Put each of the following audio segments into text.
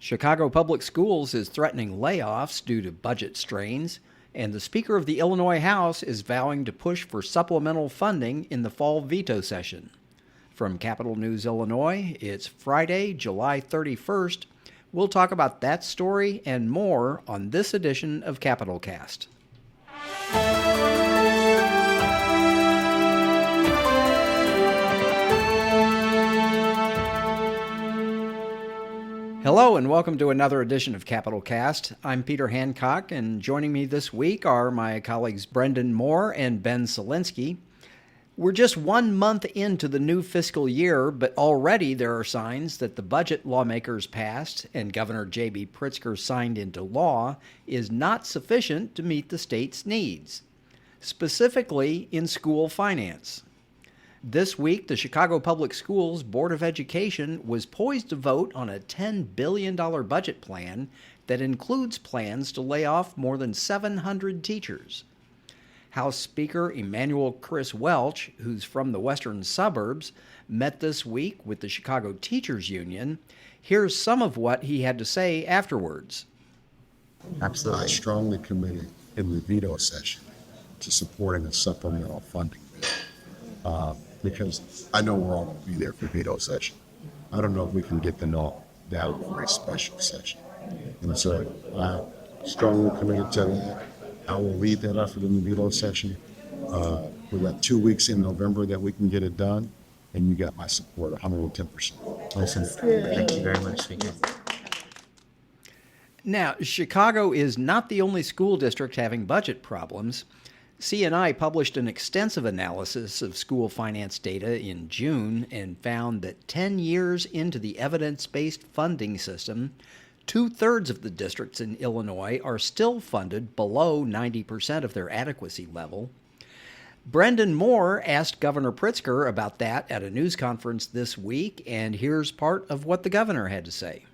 Chicago Public Schools is threatening layoffs due to budget strains, and the Speaker of the Illinois House is vowing to push for supplemental funding in the fall veto session. From Capital News, Illinois, it's Friday, July 31st. We'll talk about that story and more on this edition of Capital Cast. Hello and welcome to another edition of Capital Cast. I'm Peter Hancock, and joining me this week are my colleagues Brenden Moore and Ben Szalinski. We're just 1 month into the new fiscal year, but already there are signs that the budget lawmakers passed and Governor J.B. Pritzker signed into law is not sufficient to meet the state's needs, specifically in school finance. This week, the Chicago Public Schools Board of Education was poised to vote on a $10 billion budget plan that includes plans to lay off more than 700 teachers. House Speaker Emanuel Welch, who's from the western suburbs, met this week with the Chicago Teachers Union. Here's some of what he had to say afterwards. Absolutely. I strongly committed in the veto session to supporting a supplemental funding bill. Because I know we're all going to be there for veto session. I don't know if we can get them all down for a special session. And so I strongly committed to that. I will lead that effort in the veto session. We've got 2 weeks in November that we can get it done, and you got my support 110%. Listen, thank you very much, Speaker. Now, Chicago is not the only school district having budget problems. C&I published an extensive analysis of school finance data in June and found that 10 years into the evidence-based funding system, 2/3 of the districts in Illinois are still funded below 90% of their adequacy level. Brenden Moore asked Governor Pritzker about that at a news conference this week, and here's part of what the governor had to say.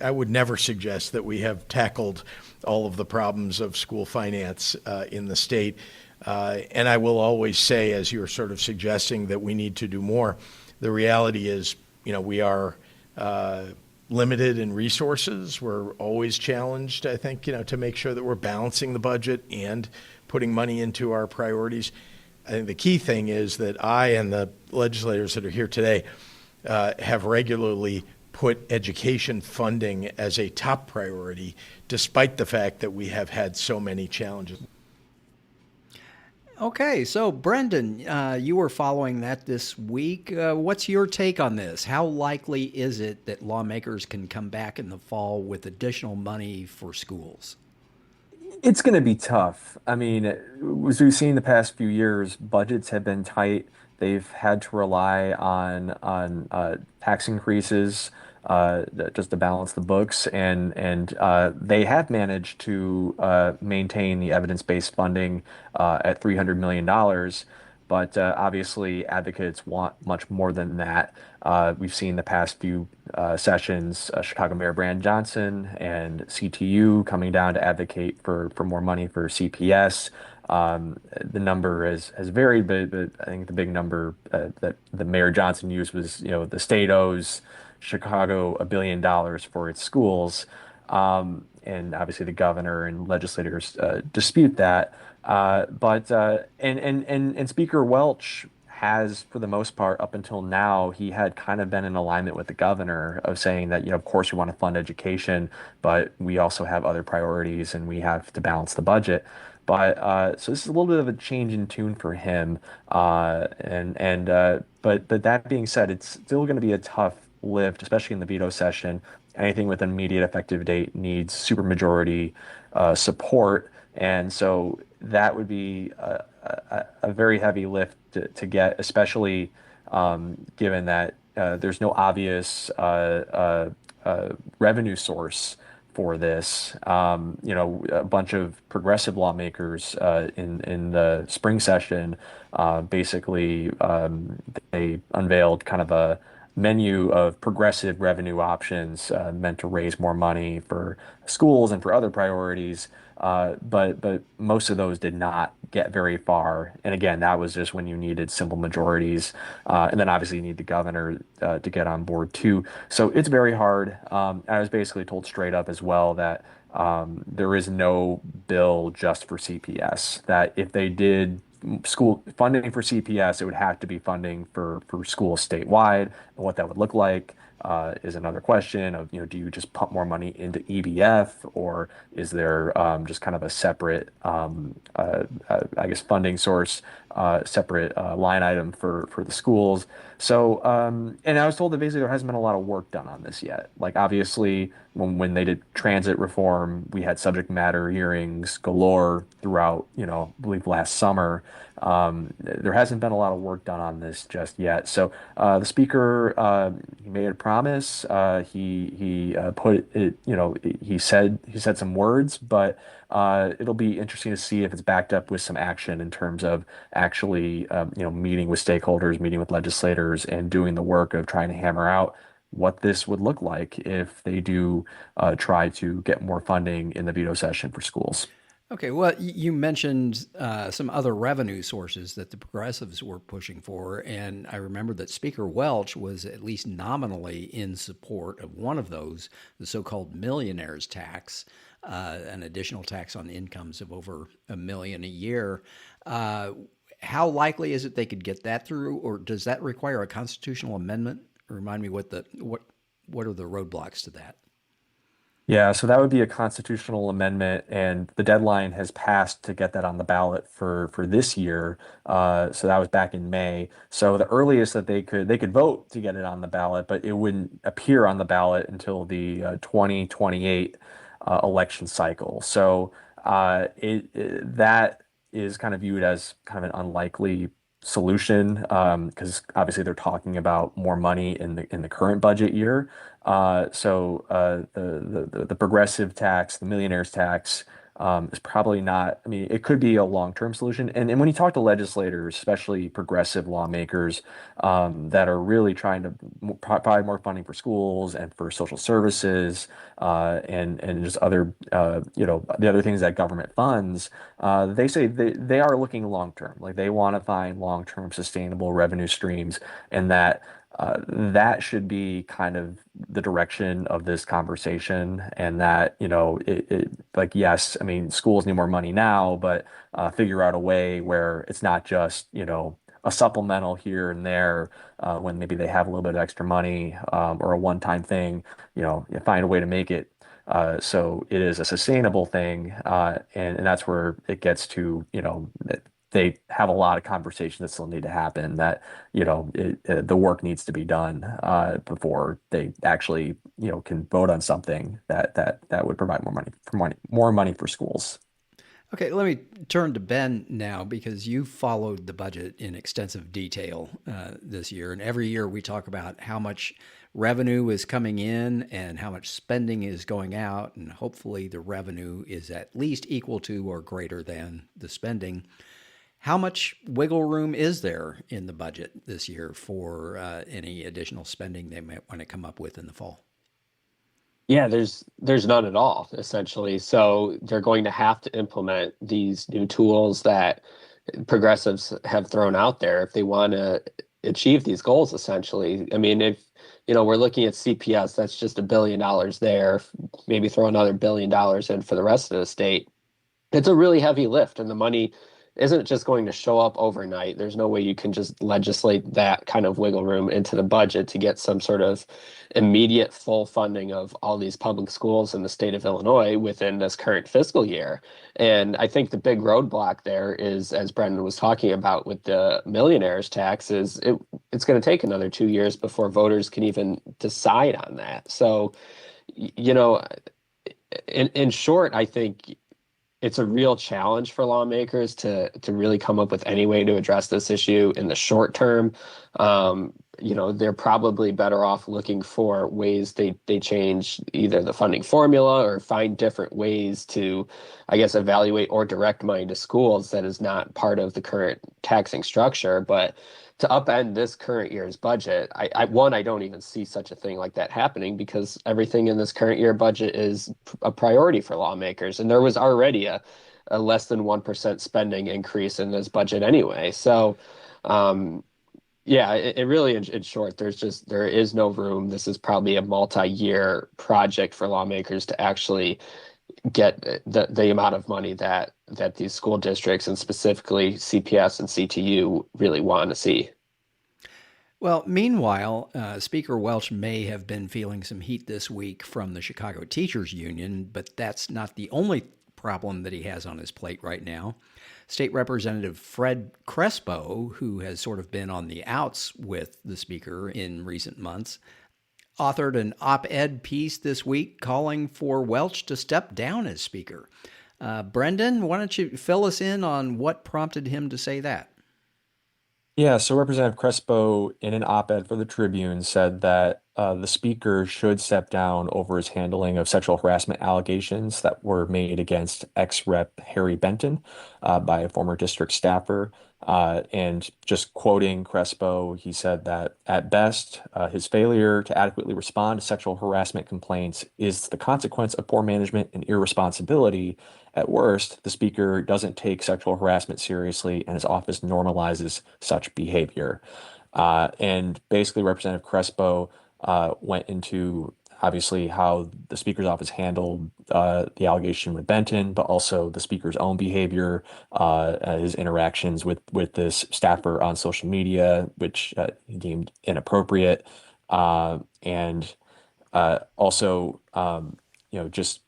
I would never suggest that we have tackled all of the problems of school finance in the state. And I will always say, as you're sort of suggesting, that we need to do more. The reality is, we are limited in resources. We're always challenged, I think, to make sure that we're balancing the budget and putting money into our priorities. I think the key thing is that I and the legislators that are here today have regularly put education funding as a top priority, despite the fact that we have had so many challenges. Okay, so Brenden, you were following that this week. What's your take on this? How likely is it that lawmakers can come back in the fall with additional money for schools? It's going to be tough. I mean, as we've seen the past few years, budgets have been tight. They've had to rely on tax increases just to balance the books, and they have managed to maintain the evidence-based funding at $300 million. But obviously, advocates want much more than that. We've seen the past few sessions, Chicago Mayor Branden Johnson and CTU coming down to advocate for more money for CPS. The number has varied, but I think the big number that the Mayor Johnson used was, the state owes Chicago $1 billion for its schools, and obviously the governor and legislators dispute that. But Speaker Welch has, for the most part, up until now, he had kind of been in alignment with the governor of saying that, of course we want to fund education, but we also have other priorities and we have to balance the budget. But so this is a little bit of a change in tune for him. But that being said, it's still going to be a tough lift, especially in the veto session. Anything with an immediate effective date needs supermajority support, and so that would be a very heavy lift to get, especially given that there's no obvious revenue source for this. A bunch of progressive lawmakers in the spring session basically they unveiled kind of a menu of progressive revenue options meant to raise more money for schools and for other priorities. But most of those did not get very far. And again, that was just when you needed simple majorities, and then obviously you need the governor to get on board too. So it's very hard. I was basically told straight up as well that there is no bill just for CPS. That if they did school funding for CPS, it would have to be funding for schools statewide, and what that would look like is another question of, do you just pump more money into EBF, or is there just kind of a separate, I guess, funding source, separate line item for the schools? So, and I was told that basically there hasn't been a lot of work done on this yet. Like obviously, when they did transit reform, we had subject matter hearings galore throughout, I believe last summer. There hasn't been a lot of work done on this just yet. So the speaker he made a promise. He put it. He said some words, but it'll be interesting to see if it's backed up with some action in terms of actually meeting with stakeholders, meeting with legislators, and doing the work of trying to hammer out what this would look like if they do try to get more funding in the veto session for schools. Okay, well, you mentioned some other revenue sources that the progressives were pushing for, and I remember that Speaker Welch was at least nominally in support of one of those, the so-called millionaire's tax, an additional tax on incomes of over $1 million a year. How likely is it they could get that through, or does that require a constitutional amendment? Remind me what are the roadblocks to that? Yeah, so that would be a constitutional amendment, and the deadline has passed to get that on the ballot for this year. So that was back in May. So the earliest that they could vote to get it on the ballot, but it wouldn't appear on the ballot until the 2028 election cycle. So that is kind of viewed as kind of an unlikely solution because obviously they're talking about more money in the current budget year. The progressive tax, the millionaire's tax, is probably not. I mean, it could be a long-term solution. And when you talk to legislators, especially progressive lawmakers, that are really trying to provide more funding for schools and for social services, and just other, the other things that government funds, they say they are looking long-term. Like they want to find long-term sustainable revenue streams, and that should be kind of the direction of this conversation. And that, like, yes, I mean, schools need more money now, but figure out a way where it's not just, a supplemental here and there when maybe they have a little bit of extra money or a one-time thing, you find a way to make it so it is a sustainable thing. And that's where it gets to, they have a lot of conversations that still need to happen, that the work needs to be done before they actually can vote on something that would provide more money for schools. Okay, let me turn to Ben now, because you followed the budget in extensive detail this year, and every year we talk about how much revenue is coming in and how much spending is going out, and hopefully the revenue is at least equal to or greater than the spending. How much wiggle room is there in the budget this year for any additional spending they might want to come up with in the fall? Yeah, there's none at all, essentially. So they're going to have to implement these new tools that progressives have thrown out there if they want to achieve these goals, essentially. I mean, if we're looking at CPS, that's just $1 billion there, maybe throw another $1 billion in for the rest of the state. It's a really heavy lift, and the money isn't just going to show up overnight. There's no way you can just legislate that kind of wiggle room into the budget to get some sort of immediate full funding of all these public schools in the state of Illinois within this current fiscal year. And I think the big roadblock there is, as Brenden was talking about with the millionaire's tax, is it's going to take another 2 years before voters can even decide on that. So, in short, I think it's a real challenge for lawmakers to really come up with any way to address this issue in the short term. They're probably better off looking for ways they change either the funding formula or find different ways to, I guess, evaluate or direct money to schools that is not part of the current taxing structure. But to upend this current year's budget, I don't even see such a thing like that happening, because everything in this current year budget is a priority for lawmakers. And there was already a less than 1% spending increase in this budget anyway. So, yeah, it really, in short, there is no room. This is probably a multi-year project for lawmakers to actually get the amount of money that these school districts, and specifically CPS and CTU, really want to see. Well, meanwhile, Speaker Welch may have been feeling some heat this week from the Chicago Teachers Union, but that's not the only problem that he has on his plate right now. State Representative Fred Crespo, who has sort of been on the outs with the Speaker in recent months, authored an op-ed piece this week calling for Welch to step down as Speaker. Brenden, why don't you fill us in on what prompted him to say that? Yeah, so Representative Crespo, in an op-ed for the Tribune, said that the speaker should step down over his handling of sexual harassment allegations that were made against ex-rep Harry Benton by a former district staffer. And just quoting Crespo, he said that at best, his failure to adequately respond to sexual harassment complaints is the consequence of poor management and irresponsibility. At worst, the speaker doesn't take sexual harassment seriously, and his office normalizes such behavior. And basically, Representative Crespo went into obviously how the speaker's office handled the allegation with Benton, but also the speaker's own behavior, his interactions with this staffer on social media, which he deemed inappropriate, and also just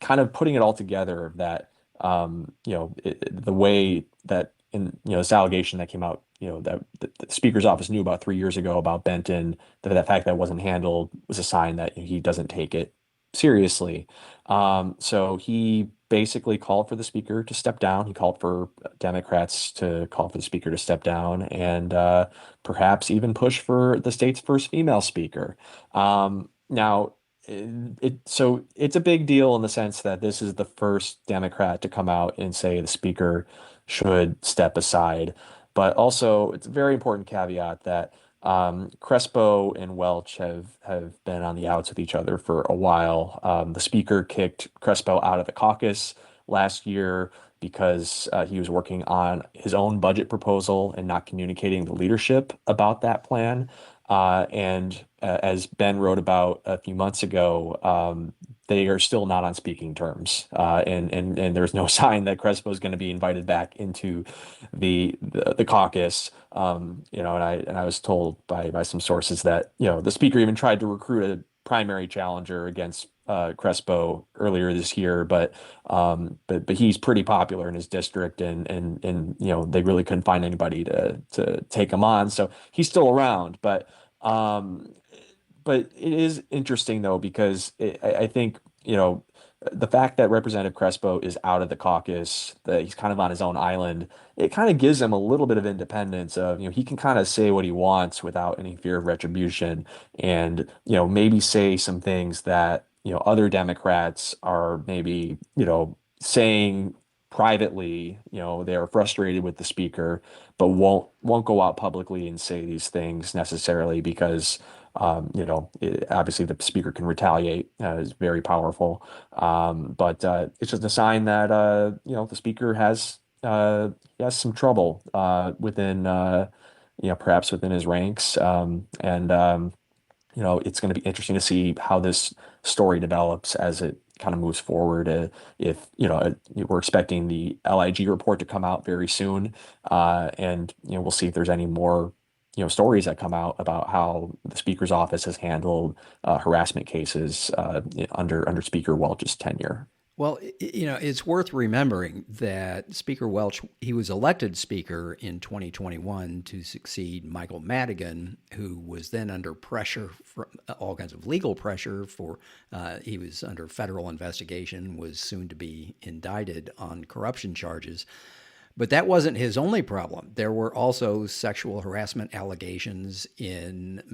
kind of putting it all together that the way that in this allegation that came out, that the speaker's office knew about 3 years ago about Benton, that fact that wasn't handled was a sign that he doesn't take it seriously. So he basically called for the speaker to step down. He called for Democrats to call for the speaker to step down, and perhaps even push for the state's first female speaker. Now, so it's a big deal in the sense that this is the first Democrat to come out and say the speaker should step aside. But also, it's a very important caveat that Crespo and Welch have been on the outs with each other for a while. The speaker kicked Crespo out of the caucus last year because he was working on his own budget proposal and not communicating the leadership about that plan. And as Ben wrote about a few months ago, they are still not on speaking terms, and there's no sign that Crespo is going to be invited back into the caucus. And I was told by some sources that the speaker even tried to recruit a primary challenger against Crespo earlier this year, but he's pretty popular in his district, and they really couldn't find anybody to take him on, so he's still around, but it is interesting though, because I think the fact that Representative Crespo is out of the caucus, that he's kind of on his own island, it kind of gives him a little bit of independence of, he can kind of say what he wants without any fear of retribution, and maybe say some things that other Democrats are maybe saying privately. They are frustrated with the speaker, but won't go out publicly and say these things necessarily because obviously the speaker can retaliate, is very powerful. But it's just a sign that the speaker has some trouble within perhaps within his ranks, and it's going to be interesting to see how this story develops as it kind of moves forward. If we're expecting the LIG report to come out very soon, and we'll see if there's any more stories that come out about how the speaker's office has handled harassment cases under Speaker Welch's tenure. Well, it's worth remembering that Speaker Welch, he was elected Speaker in 2021 to succeed Michael Madigan, who was then under pressure, from all kinds of legal pressure he was under federal investigation, was soon to be indicted on corruption charges. But that wasn't his only problem. There were also sexual harassment allegations in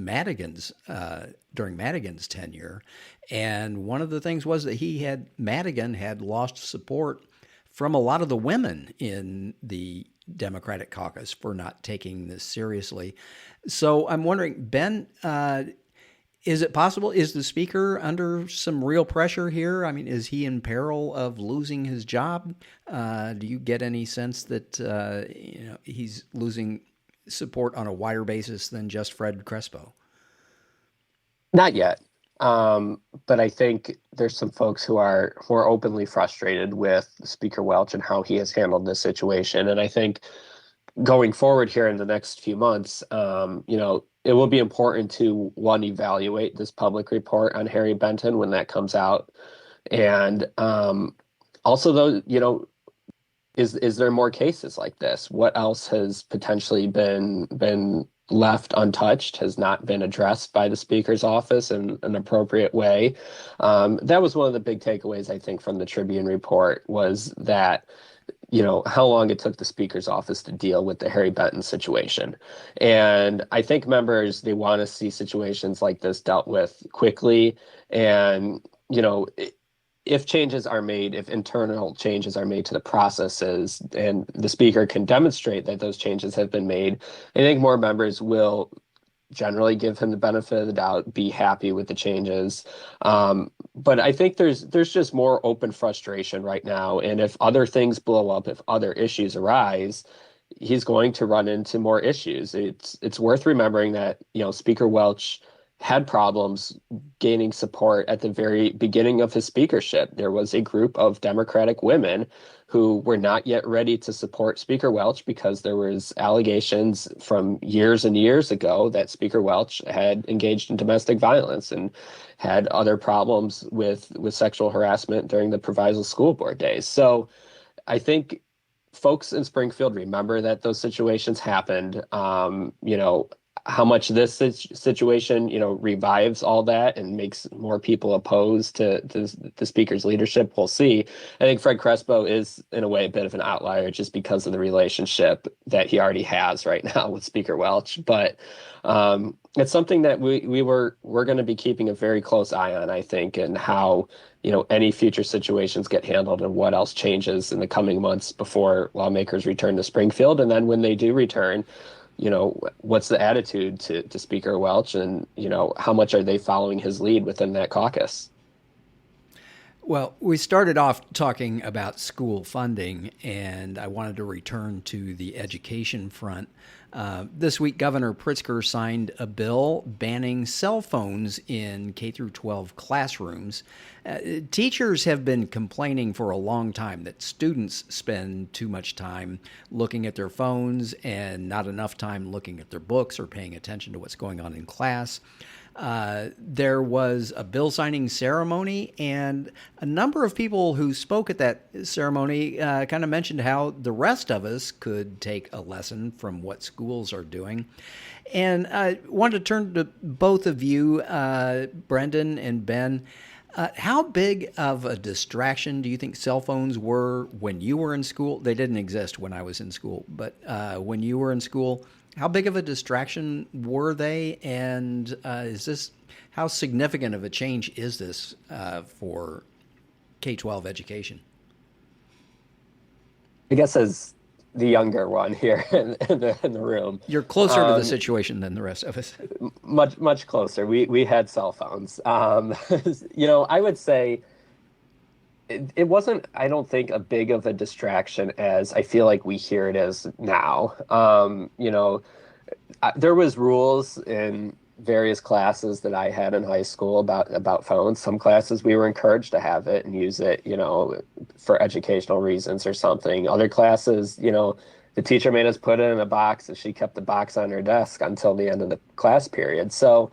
during Madigan's tenure. And one of the things was that Madigan had lost support from a lot of the women in the Democratic caucus for not taking this seriously. So I'm wondering, Ben, is it possible? Is the speaker under some real pressure here? I mean, is he in peril of losing his job? Do you get any sense that he's losing support on a wider basis than just Fred Crespo? Not yet. But I think there's some folks who are openly frustrated with Speaker Welch and how he has handled this situation. And I think going forward here in the next few months, it will be important to, one, evaluate this public report on Harry Benton when that comes out. And also, though, is there more cases like this? What else has potentially been left untouched, has not been addressed by the Speaker's office in an appropriate way? That was one of the big takeaways, I think, from the Tribune report, was that how long it took the Speaker's office to deal with the Harry Benton situation. And I think members, they want to see situations like this dealt with quickly. And, if changes are made, if internal changes are made to the processes and the Speaker can demonstrate that those changes have been made, I think more members will generally give him the benefit of the doubt, be happy with the changes. But I think there's just more open frustration right now. And if other things blow up, if other issues arise, he's going to run into more issues. It's worth remembering that, Speaker Welch had problems gaining support at the very beginning of his speakership. There was a group of Democratic women who were not yet ready to support Speaker Welch because there was allegations from years and years ago that Speaker Welch had engaged in domestic violence and had other problems with sexual harassment during the proviso school board days. So I think folks in Springfield remember that those situations happened. How much this situation, revives all that and makes more people opposed to the Speaker's leadership, we'll see. I think Fred Crespo is, in a way, a bit of an outlier just because of the relationship that he already has right now with Speaker Welch. But it's something that we're going to be keeping a very close eye on, I think, and how any future situations get handled and what else changes in the coming months before lawmakers return to Springfield. And then when they do return, what's the attitude to Speaker Welch, and, how much are they following his lead within that caucus? Well, we started off talking about school funding, and I wanted to return to the education front. This week, Governor Pritzker signed a bill banning cell phones in K through 12 classrooms. Teachers have been complaining for a long time that students spend too much time looking at their phones and not enough time looking at their books or paying attention to what's going on in class. There was a bill signing ceremony, and a number of people who spoke at that ceremony kind of mentioned how the rest of us could take a lesson from what schools are doing. And I wanted to turn to both of you, Brenden and Ben. How big of a distraction do you think cell phones were when you were in school? They didn't exist when I was in school, but when you were in school, how big of a distraction were they? And how significant of a change is this for K-12 education? I guess as the younger one here in the room, you're closer to the situation than the rest of us. Much closer. We had cell phones. I would say it wasn't, I don't think, a big of a distraction as I feel like we hear it as now. There was rules in various classes that I had in high school about phones. Some classes we were encouraged to have it and use it, for educational reasons or something. Other classes, the teacher made us put it in a box, and she kept the box on her desk until the end of the class period. So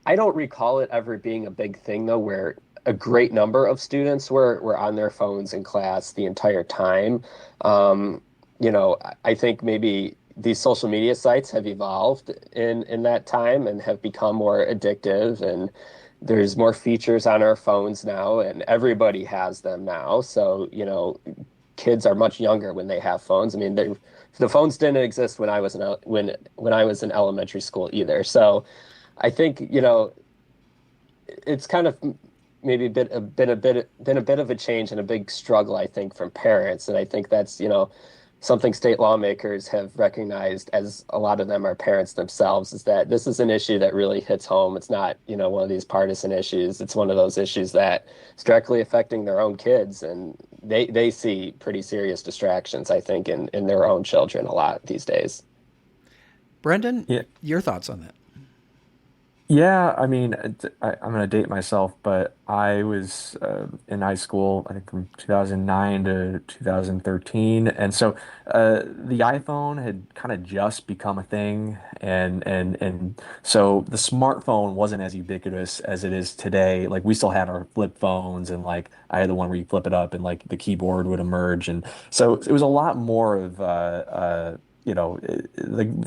I don't recall it ever being a big thing, though, where a great number of students were on their phones in class the entire time. I think maybe these social media sites have evolved in that time and have become more addictive, and there's more features on our phones now, and everybody has them now. So, kids are much younger when they have phones. I mean, the phones didn't exist when I was when I was in elementary school either. So I think, it's kind of maybe been a bit of a change and a big struggle, I think, from parents. And I think that's, something state lawmakers have recognized, as a lot of them are parents themselves, is that this is an issue that really hits home. It's not, one of these partisan issues. It's one of those issues that is directly affecting their own kids, and they see pretty serious distractions, I think, in their own children a lot these days. Brenden, Yeah. your thoughts on that? Yeah, I mean, I'm going to date myself, but I was in high school, I think from 2009 to 2013. And so the iPhone had kind of just become a thing. And so the smartphone wasn't as ubiquitous as it is today. Like we still had our flip phones, and like I had the one where you flip it up and like the keyboard would emerge. And so it was a lot more of the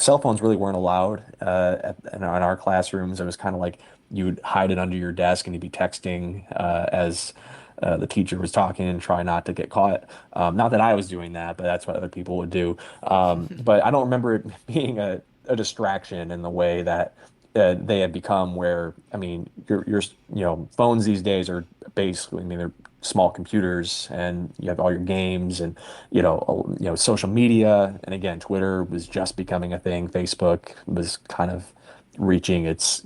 cell phones really weren't allowed in our classrooms. It was kind of like you would hide it under your desk and you'd be texting as the teacher was talking and try not to get caught. Not that I was doing that, but that's what other people would do. But I don't remember it being a distraction in the way that they have become. Where I mean, your phones these days are basically, I mean, they're small computers, and you have all your games and social media. And again, Twitter was just becoming a thing. Facebook was kind of reaching its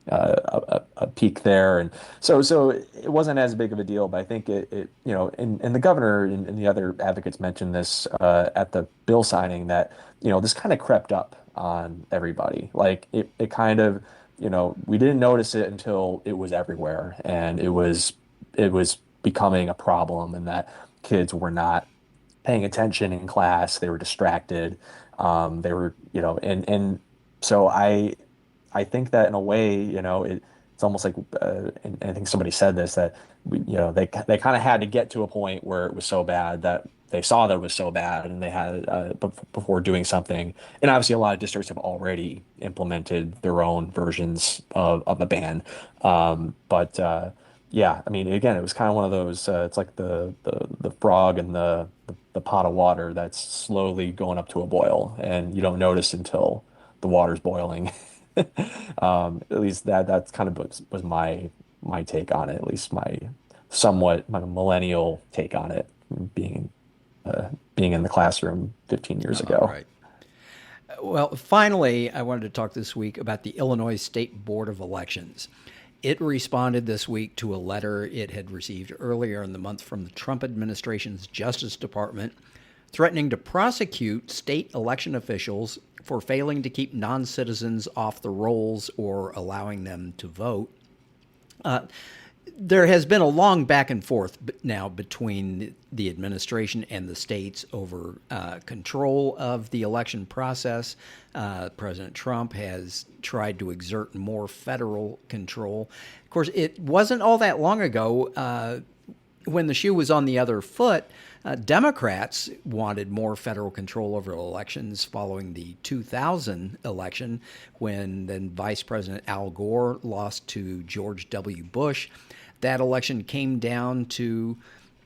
a peak there, and so it wasn't as big of a deal. But I think and the governor and the other advocates mentioned this at the bill signing, that this kind of crept up on everybody. Like it kind of, we didn't notice it until it was everywhere, and it was becoming a problem, and that kids were not paying attention in class. They were distracted. They were, and so I think that in a way, it's almost like, and I think somebody said this, that they kind of had to get to a point where it was so bad that they saw that it was so bad, and they had before doing something. And obviously, a lot of districts have already implemented their own versions of a ban. But yeah, I mean, again, it was kind of one of those. It's like the frog in the pot of water that's slowly going up to a boil, and you don't notice until the water's boiling. At least that's kind of was my take on it. At least my millennial take on it, being in the classroom 15 years ago. All right. Well, finally, I wanted to talk this week about the Illinois State Board of Elections. It responded this week to a letter it had received earlier in the month from the Trump administration's Justice Department, threatening to prosecute state election officials for failing to keep non-citizens off the rolls or allowing them to vote. There has been a long back and forth now between the administration and the states over control of the election process. President Trump has tried to exert more federal control. Of course, it wasn't all that long ago when the shoe was on the other foot. Democrats wanted more federal control over elections following the 2000 election, when then Vice President Al Gore lost to George W. Bush. That election came down to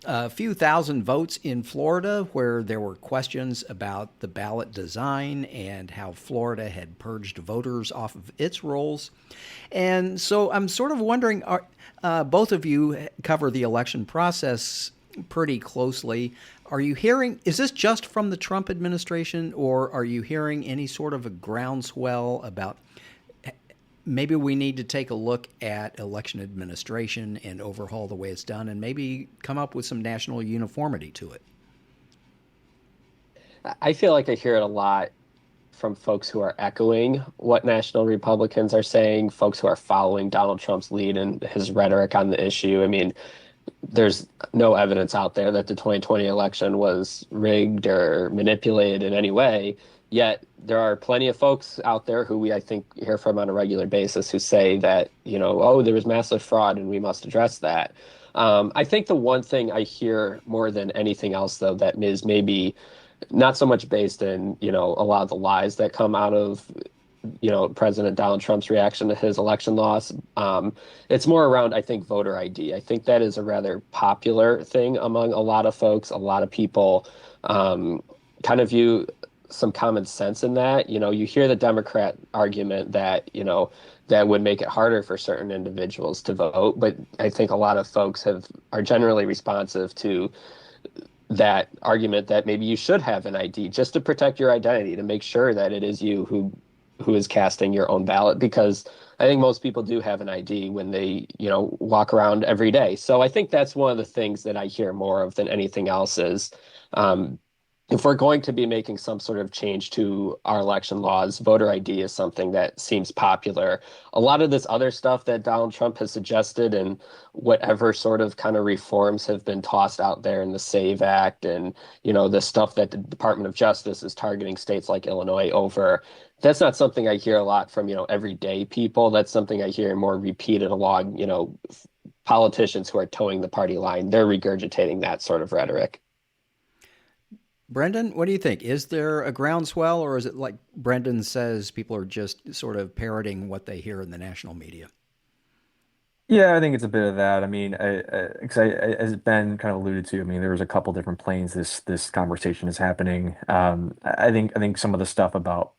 a few thousand votes in Florida, where there were questions about the ballot design and how Florida had purged voters off of its rolls. And so I'm sort of wondering, both of you cover the election process pretty closely. Are you hearing, is this just from the Trump administration, or are you hearing any sort of a groundswell about maybe we need to take a look at election administration and overhaul the way it's done, and maybe come up with some national uniformity to it? I feel like I hear it a lot from folks who are echoing what national Republicans are saying, folks who are following Donald Trump's lead and his rhetoric on the issue. I mean, there's no evidence out there that the 2020 election was rigged or manipulated in any way. Yet there are plenty of folks out there who I think hear from on a regular basis who say that, oh, there was massive fraud and we must address that. I think the one thing I hear more than anything else, though, that is maybe not so much based in, a lot of the lies that come out of, President Donald Trump's reaction to his election loss. It's more around, I think, voter ID. I think that is a rather popular thing among a lot of folks. A lot of people kind of view some common sense in that. You hear the Democrat argument that, that would make it harder for certain individuals to vote. But I think a lot of folks are generally responsive to that argument that maybe you should have an ID just to protect your identity, to make sure that it is you who is casting your own ballot, because I think most people do have an ID when they, walk around every day. So I think that's one of the things that I hear more of than anything else is, if we're going to be making some sort of change to our election laws, voter ID is something that seems popular. A lot of this other stuff that Donald Trump has suggested and whatever sort of kind of reforms have been tossed out there in the SAVE Act and, the stuff that the Department of Justice is targeting states like Illinois over, that's not something I hear a lot from, everyday people. That's something I hear more repeated along, politicians who are towing the party line. They're regurgitating that sort of rhetoric. Brenden, what do you think? Is there a groundswell, or is it like Brenden says, people are just sort of parroting what they hear in the national media? Yeah, I think it's a bit of that. I mean, as Ben kind of alluded to, I mean, there was a couple different planes this conversation is happening. I think some of the stuff about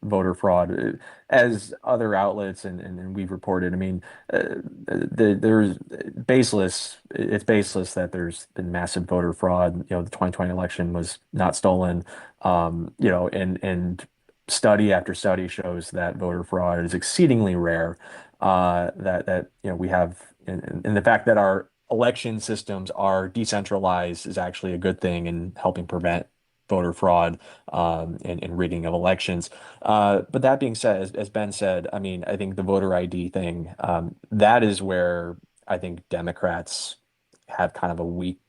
voter fraud, as other outlets and we've reported. I mean, there's baseless. It's baseless that there's been massive voter fraud. The 2020 election was not stolen. And study after study shows that voter fraud is exceedingly rare. That we have, and the fact that our election systems are decentralized is actually a good thing in helping prevent voter fraud and rigging of elections. But that being said, as Ben said, I mean, I think the voter ID thing, that is where I think Democrats have kind of a weak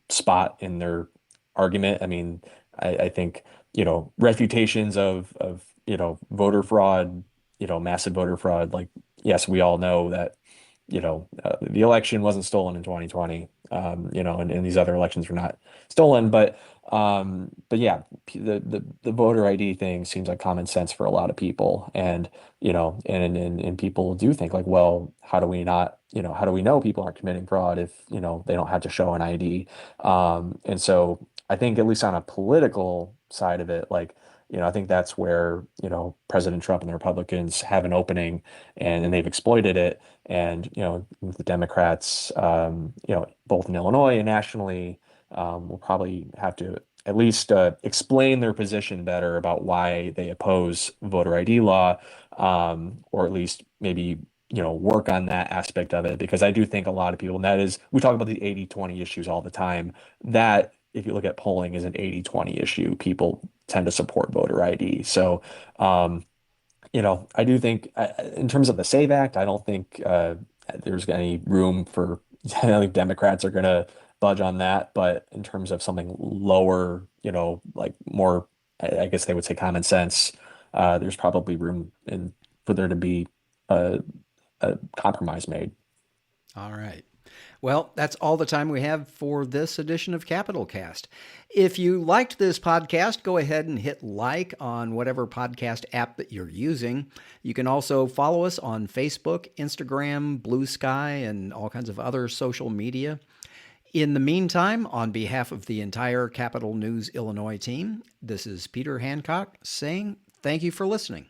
spot in their argument. I mean, I think, refutations of voter fraud, massive voter fraud, like, yes, we all know that, the election wasn't stolen in 2020, and these other elections were not stolen, but yeah, the voter ID thing seems like common sense for a lot of people, and and people do think like, well, how do we not, how do we know people aren't committing fraud if they don't have to show an ID? And so I think at least on a political side of it, like, I think that's where, President Trump and the Republicans have an opening, and they've exploited it. And, the Democrats, both in Illinois and nationally, will probably have to at least explain their position better about why they oppose voter ID law, or at least maybe, work on that aspect of it. Because I do think a lot of people, and that is, we talk about the 80-20 issues all the time, that if you look at polling is an 80-20 issue. People tend to support voter ID. So, I do think in terms of the SAVE Act, I don't think there's any room for, I think Democrats are going to budge on that. But in terms of something lower, like more, I guess they would say common sense, there's probably room for there to be a compromise made. All right. Well, that's all the time we have for this edition of Capital Cast. If you liked this podcast, go ahead and hit like on whatever podcast app that you're using. You can also follow us on Facebook, Instagram, Blue Sky, and all kinds of other social media. In the meantime, on behalf of the entire Capital News Illinois team, this is Peter Hancock saying thank you for listening.